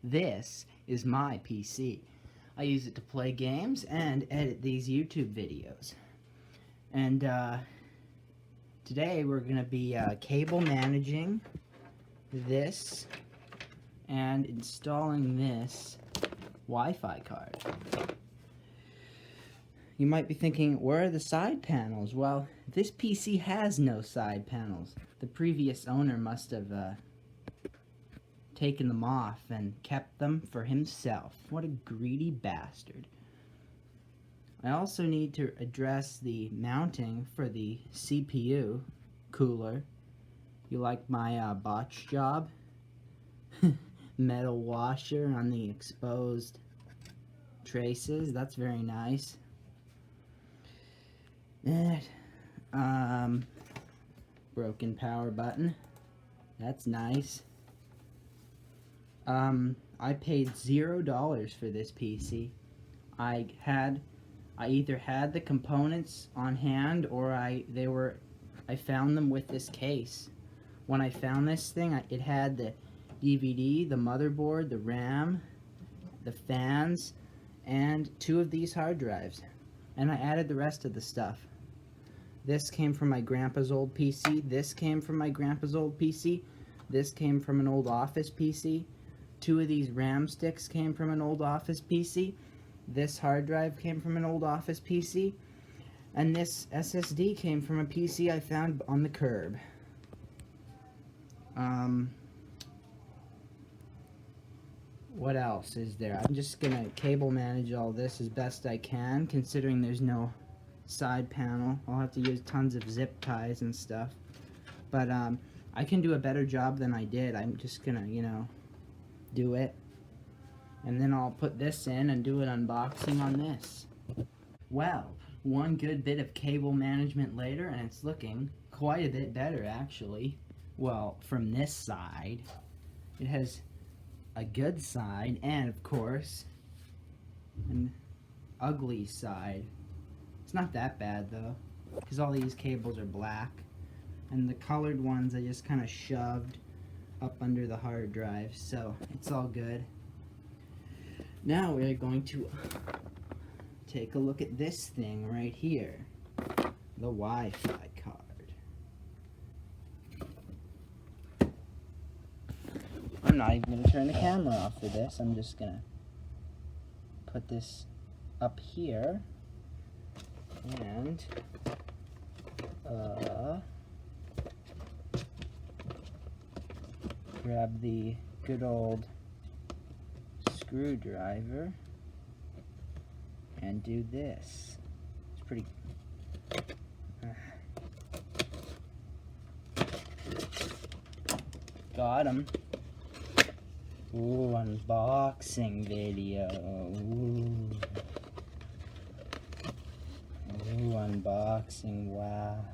This is my PC. I use it to play games and edit these YouTube videos. And today we're going to be cable managing this and installing this Wi-Fi card. You might be thinking, where are the side panels? Well, this PC has no side panels. The previous owner must have taken them off and kept them for himself. What a greedy bastard. I also need to address the mounting for the CPU cooler. You like my botch job? Metal washer on the exposed traces. That's very nice. Broken power button. That's nice. I paid $0 for this PC. I either had the components on hand or I found them with this case. When I found this thing, it had the DVD, the motherboard, the RAM, the fans, and 2 of these hard drives. And I added the rest of the stuff. This came from my grandpa's old PC. This came from my grandpa's old PC. This came from an old office PC. 2 of these RAM sticks came from an old office PC. This hard drive came from an old office PC. And this SSD came from a PC I found on the curb. What else is there? I'm just gonna cable manage all this as best I can, considering there's no side panel. I'll have to use tons of zip ties and stuff. But I can do a better job than I did. I'm just gonna, do it. And then I'll put this in and do an unboxing on this. Well, one good bit of cable management later, and it's looking quite a bit better, actually. Well, from this side, it has a good side, and of course, an ugly side. It's not that bad, though, because all these cables are black, and the colored ones I just kind of shoved up under the hard drive, so it's all good. Now we're going to take a look at this thing right here, the Wi-Fi card. I'm not even going to turn the camera off for this. I'm just going to put this up here and grab the good old screwdriver and do this. It's pretty got him. Ooh, unboxing video. Ooh, unboxing, wow.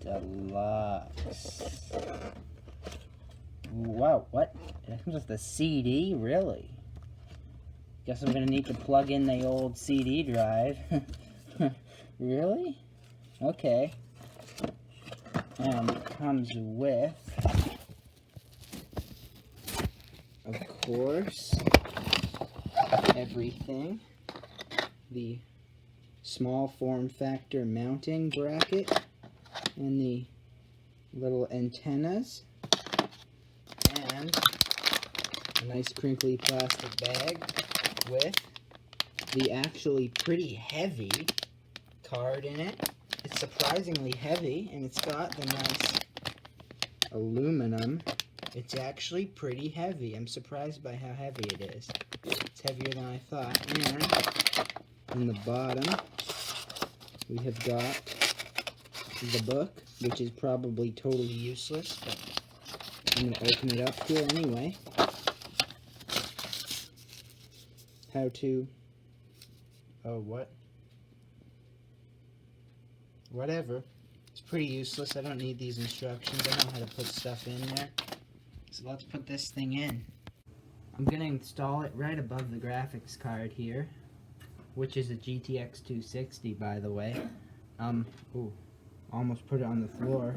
Deluxe. Wow, what? It comes with the CD? Really? Guess I'm gonna need to plug in the old CD drive. Really? Okay. And it comes with, of course, everything. The small form factor mounting bracket and the little antennas and a nice crinkly plastic bag with the actually pretty heavy card in it. It's surprisingly heavy, and it's got the nice aluminum. It's actually pretty heavy. I'm surprised by how heavy it is. It's heavier than I thought. And in the bottom, we have got the book, which is probably totally useless, but I'm going to open it up here anyway. How to... Oh, what? Whatever. It's pretty useless. I don't need these instructions. I know how to put stuff in there. So let's put this thing in. I'm going to install it right above the graphics card here, which is a GTX 260, by the way. Ooh, almost put it on the floor.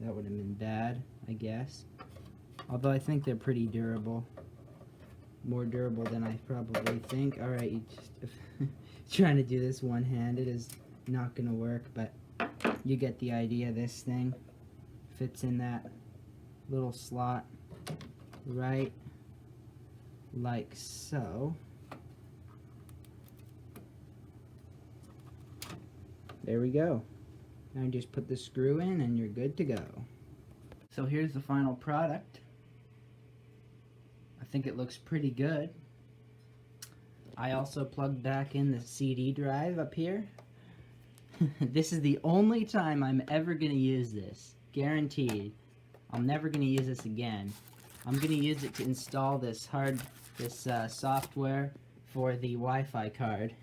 That would have been bad, I guess. Although I think they're pretty durable. More durable than I probably think. Alright, you just trying to do this one-handed is not gonna work, but you get the idea. This thing fits in that little slot right like so. There we go. Now just put the screw in and you're good to go. So here's the final product. I think it looks pretty good. I also plugged back in the CD drive up here. This is the only time I'm ever going to use this. Guaranteed. I'm never going to use this again. I'm going to use it to install this software for the Wi-Fi card,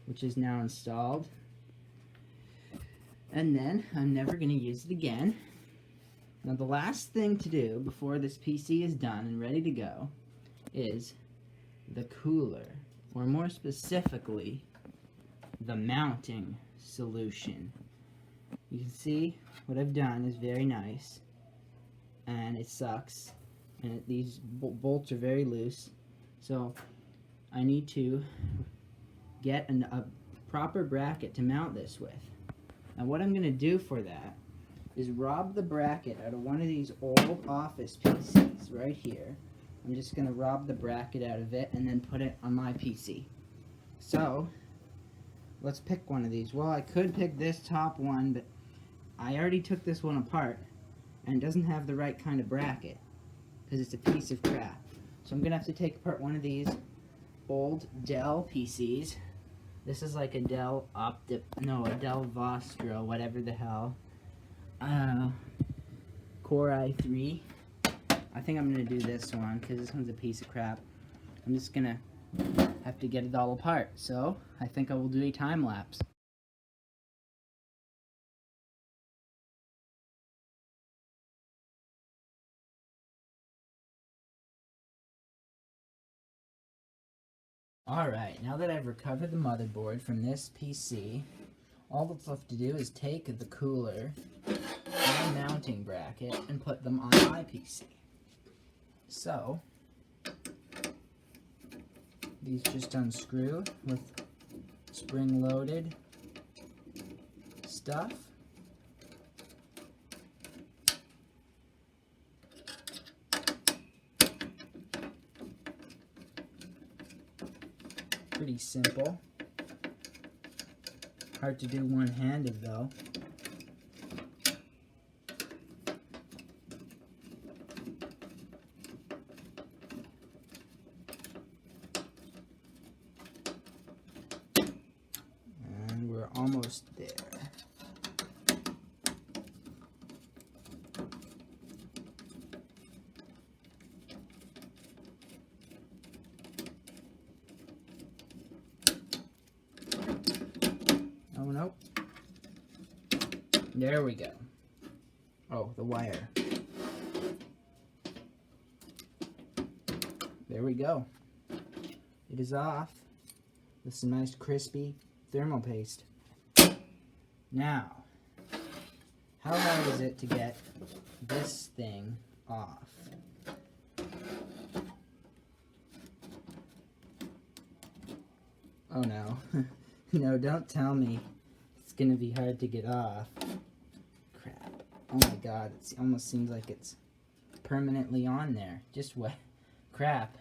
which is now installed. And then I'm never going to use it again. Now the last thing to do before this PC is done and ready to go is the cooler, or more specifically, the mounting solution. You can see what I've done is very nice, and it sucks, and these bolts are very loose, so I need to get a proper bracket to mount this with. Now what I'm going to do for that is rob the bracket out of one of these old office PCs right here. I'm just going to rob the bracket out of it and then put it on my PC. So, let's pick one of these. Well, I could pick this top one, but I already took this one apart and it doesn't have the right kind of bracket because it's a piece of crap. So I'm going to have to take apart one of these old Dell PCs. This is like a Dell a Dell Vostro, whatever the hell. Core i3. I think I'm going to do this one because this one's a piece of crap. I'm just going to have to get it all apart. So I think I will do a time lapse. Alright, now that I've recovered the motherboard from this PC, all that's left to do is take the cooler and mounting bracket and put them on my PC. So, these just unscrew with spring-loaded stuff. Pretty simple. Hard to do one-handed though. And we're almost there. Oh, nope. There we go. Oh, the wire. There we go. It is off with some nice crispy thermal paste. Now, how hard is it to get this thing off? Oh no. No, don't tell me it's gonna be hard to get off. Crap. Oh my god, it almost seems like it's permanently on there. Just what? Crap.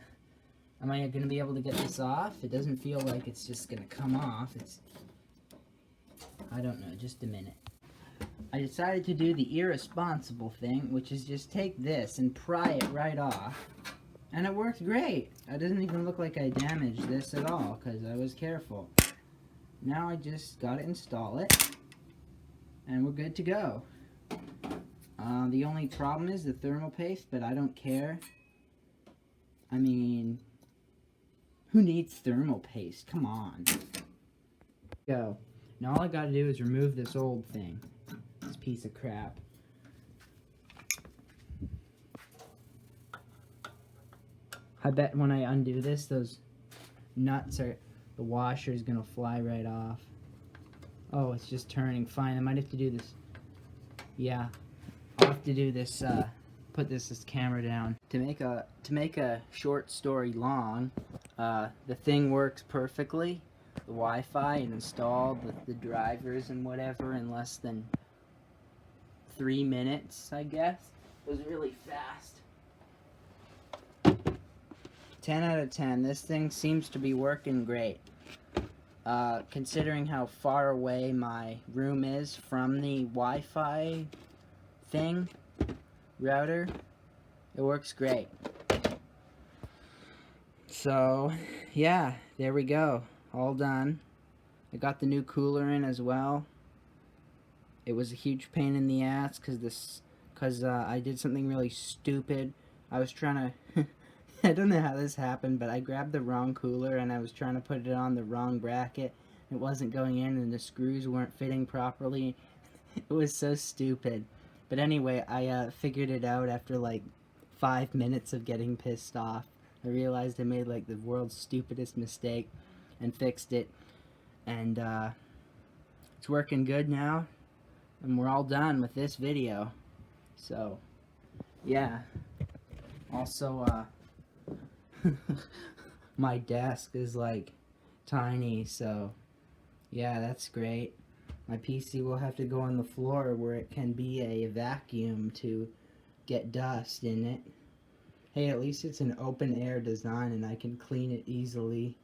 Am I gonna be able to get this off? It doesn't feel like it's just gonna come off. I don't know, just a minute. I decided to do the irresponsible thing, which is just take this and pry it right off. And it worked great. It doesn't even look like I damaged this at all, because I was careful. Now I just gotta install it, and we're good to go. The only problem is the thermal paste, but I don't care. I mean, who needs thermal paste? Come on. Go. Now all I gotta do is remove this old thing. This piece of crap. I bet when I undo this, those nuts are... the washer is gonna fly right off. Oh, it's just turning. Fine, I might have to do this. Yeah, I'll have to do this, put put this camera down. To make a short story long, the thing works perfectly. The Wi-Fi, and installed the drivers and whatever in less than 3 minutes, I guess. It was really fast. 10 out of 10. This thing seems to be working great. Considering how far away my room is from the Wi-Fi thing, router, it works great. So, yeah, there we go. All done. I got the new cooler in as well. It was a huge pain in the ass because I did something really stupid. I was trying to I don't know how this happened, but I grabbed the wrong cooler and I was trying to put it on the wrong bracket. It wasn't going in and the screws weren't fitting properly. It was so stupid. But anyway, I figured it out after like 5 minutes of getting pissed off. I realized I made like the world's stupidest mistake and fixed it. And it's working good now. And we're all done with this video. So, yeah. Also, my desk is like tiny, so yeah, that's great. My PC will have to go on the floor where it can be a vacuum to get dust in it. Hey, at least it's an open air design and I can clean it easily.